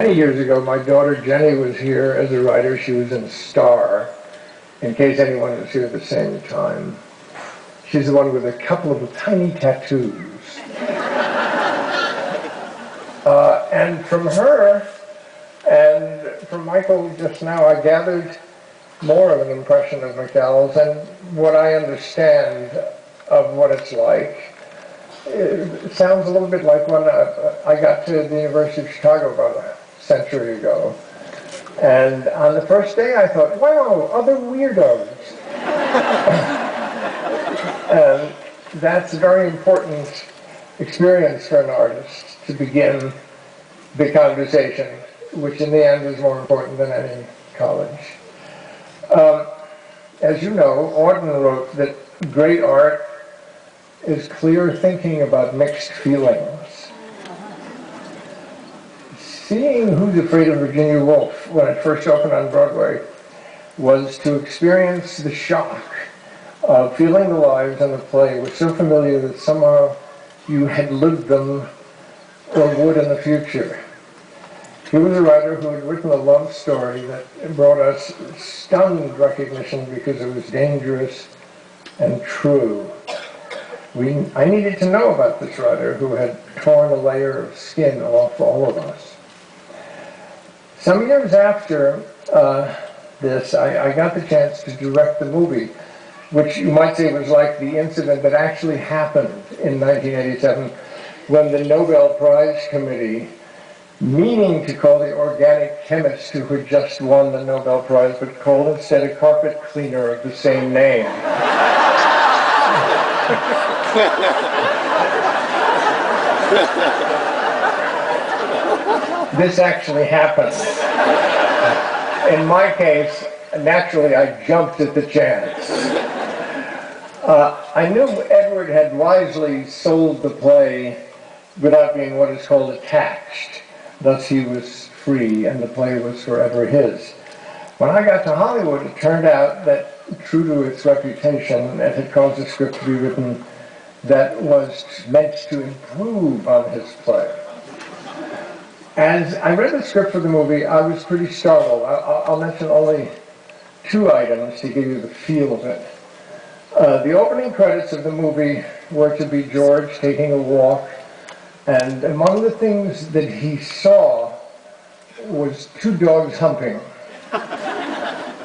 Many years ago, my daughter Jenny was here as a writer. She was in Star, in case anyone was here at the same time. She's the one with a couple of tiny tattoos. And from her and from Michael just now, I gathered more of an impression of MacDowell's and what I understand of what it's like. It sounds a little bit like when I got to the University of Chicago about a century ago. And on the first day I thought, wow, other weirdos. And that's a very important experience for an artist to begin the conversation, which in the end is more important than any college. As you know, Auden wrote that great art is clear thinking about mixed feelings. Seeing Who's Afraid of Virginia Woolf when it first opened on Broadway was to experience the shock of feeling the lives in the play was so familiar that somehow you had lived them or would in the future. He was a writer who had written a love story that brought us stunned recognition because it was dangerous and true. I needed to know about this writer who had torn a layer of skin off all of us. Some years after this, I got the chance to direct the movie, which you might say was like the incident that actually happened in 1987 when the Nobel Prize Committee, meaning to call the organic chemist who had just won the Nobel Prize, but called instead a carpet cleaner of the same name. This actually happened. In my case, naturally I jumped at the chance. I knew Edward had wisely sold the play without being what is called attached. Thus he was free and the play was forever his. When I got to Hollywood, it turned out that, true to its reputation, it had caused a script to be written that was meant to improve on his play. As I read the script for the movie, I was pretty startled. I'll mention only two items to give you the feel of it. The opening credits of the movie were to be George taking a walk, and among the things that he saw was two dogs humping.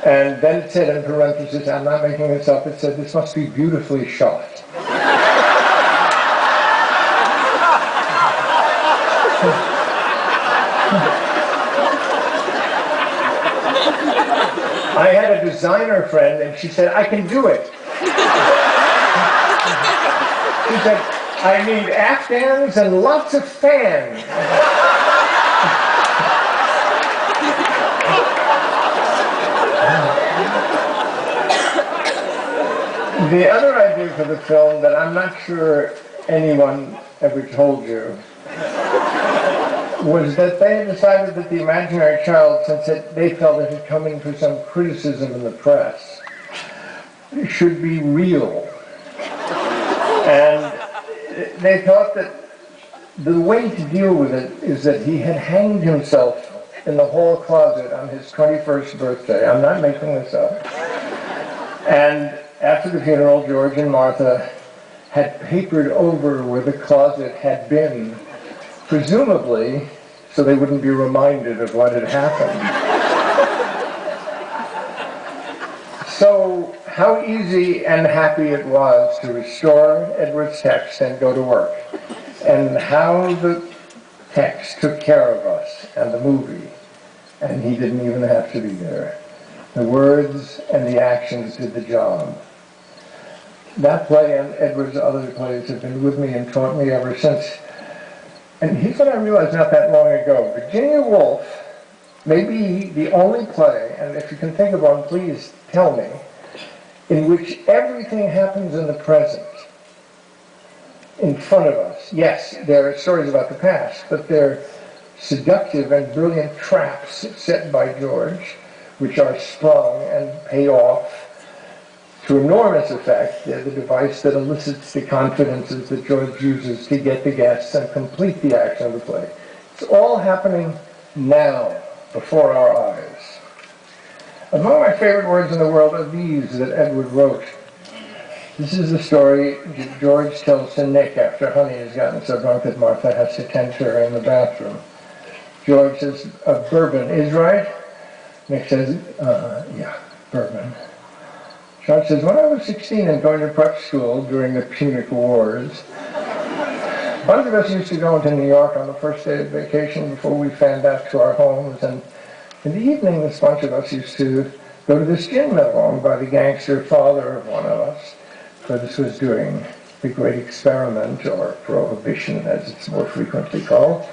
And then it said in parentheses, I'm not making this up, it said, this must be beautifully shot. I had a designer friend and she said, I can do it. She said, I need Afghans and lots of fans. The other idea for the film that I'm not sure anyone ever told you was that they had decided that the imaginary child, since they felt it had come in for some criticism in the press, should be real. And they thought that the way to deal with it is that he had hanged himself in the hall closet on his 21st birthday. I'm not making this up. And after the funeral, George and Martha had papered over where the closet had been, presumably so they wouldn't be reminded of what had happened. So how easy and happy it was to restore Edward's text and go to work, and how the text took care of us and the movie, and he didn't even have to be there. The words and the actions did the job. That play and Edward's other plays have been with me and taught me ever since. And here's what I realized not that long ago. Virginia Woolf may be the only play, and if you can think of one, please tell me, in which everything happens in the present, in front of us. Yes, there are stories about the past, but they're seductive and brilliant traps set by George, which are sprung and pay off to enormous effect. They're the device that elicits the confidences that George uses to get the guests and complete the action of the play. It's all happening now, before our eyes. Among my favorite words in the world are these that Edward wrote. This is the story George tells to Nick after Honey has gotten so drunk that Martha has to tend to her in the bathroom. George says, bourbon is right? Nick says, yeah, bourbon. George says, when I was 16 and going to prep school during the Punic Wars, a bunch of us used to go into New York on the first day of vacation before we fanned out to our homes, and in the evening this bunch of us used to go to this gin mill owned by the gangster father of one of us, for this was during the Great Experiment, or Prohibition as it's more frequently called.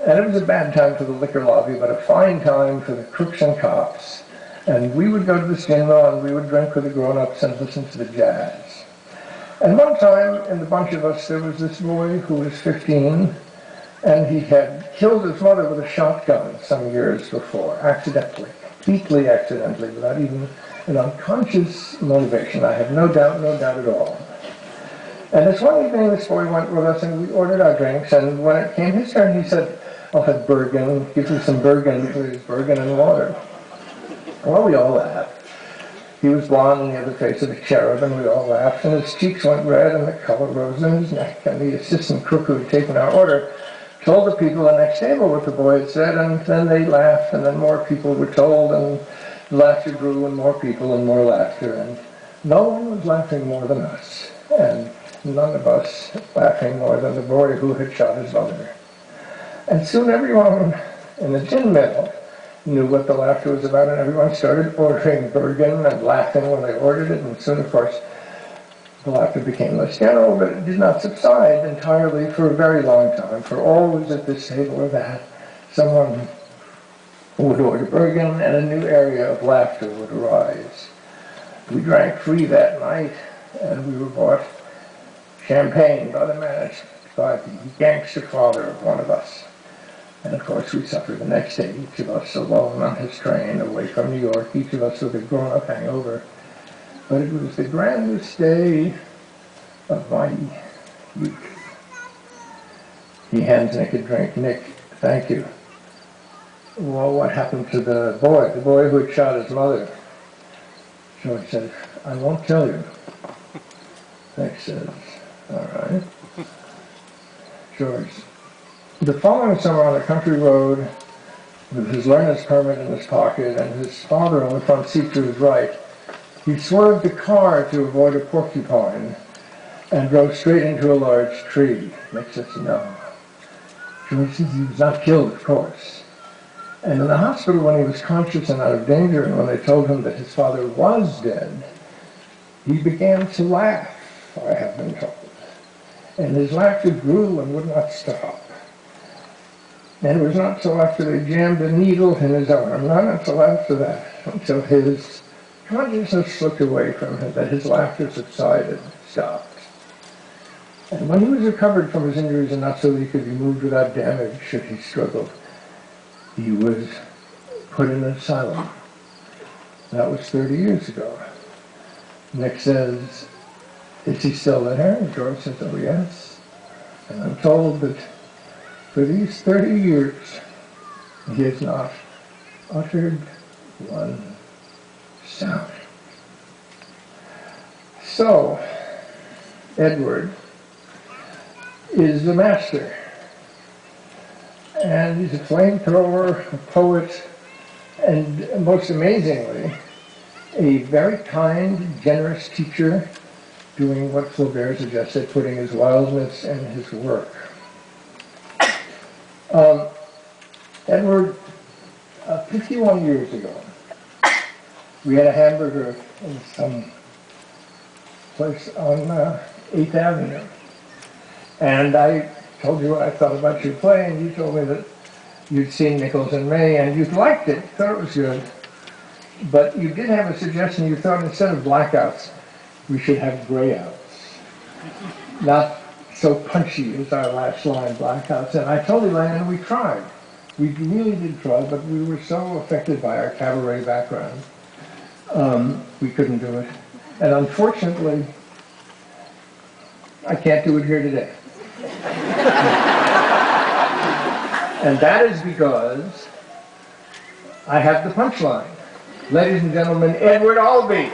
And it was a bad time for the liquor lobby, but a fine time for the crooks and cops. And we would go to the gin mill and we would drink with the grown-ups and listen to the jazz. And one time, in the bunch of us, there was this boy who was 15, and he had killed his mother with a shotgun some years before, accidentally, completely accidentally, without even an unconscious motivation. I have no doubt at all. And this one evening, this boy went with us, and we ordered our drinks, and when it came his turn, he said, I'll have Bergen, give me some Bergen, please, Bergen and water. Well, we all laughed. He was blonde and he had the face of a cherub, and we all laughed, and his cheeks went red and the color rose in his neck, and the assistant cook who had taken our order told the people at the next table what the boy had said, and then they laughed, and then more people were told, and the laughter grew, and more people and more laughter, and no one was laughing more than us, and none of us laughing more than the boy who had shot his mother. And soon everyone in the gin mill knew what the laughter was about, and everyone started ordering Bergen and laughing when they ordered it, and soon, of course, the laughter became less general, but it did not subside entirely for a very long time, for always at this table or that, someone would order Bergen, and a new area of laughter would arise. We drank free that night, and we were bought champagne by the gangster father of one of us. And of course we suffered the next day, each of us alone on his train away from New York, each of us with a grown-up hangover. But it was the grandest day of my youth. He hands Nick a drink. Nick, thank you. Well, what happened to the boy who had shot his mother? George said, I won't tell you. Nick says, all right. George, the following summer on a country road, with his learner's permit in his pocket and his father on the front seat to his right, he swerved the car to avoid a porcupine and drove straight into a large tree. Nick says, no. George says he was not killed, of course. And in the hospital, when he was conscious and out of danger, and when they told him that his father was dead, he began to laugh, I have been told. And his laughter grew and would not stop. And it was not till after they jammed a needle in his arm, not until after that, until his consciousness slipped away from him, that his laughter subsided, stopped. And when he was recovered from his injuries enough so that he could be moved without damage should he struggle, he was put in an asylum. That was 30 years ago. Nick says, is he still there? And George says, oh yes. And I'm told that for these 30 years, he has not uttered one sound. So, Edward is the master. And he's a flamethrower, a poet, and most amazingly, a very kind, generous teacher, doing what Flaubert suggested, putting his wildness in his work. Edward, 51 years ago, we had a hamburger in some place on 8th Avenue. And I told you what I thought about your play, and you told me that you'd seen Nichols in May, and you'd liked it, thought it was good. But you did have a suggestion. You thought instead of blackouts, we should have grayouts. Not so punchy as our last line, blackouts. And I told Elaine, and we tried. We really did try, but we were so affected by our cabaret background, we couldn't do it. And unfortunately, I can't do it here today. And that is because I have the punchline. Ladies and gentlemen, Edward Albee.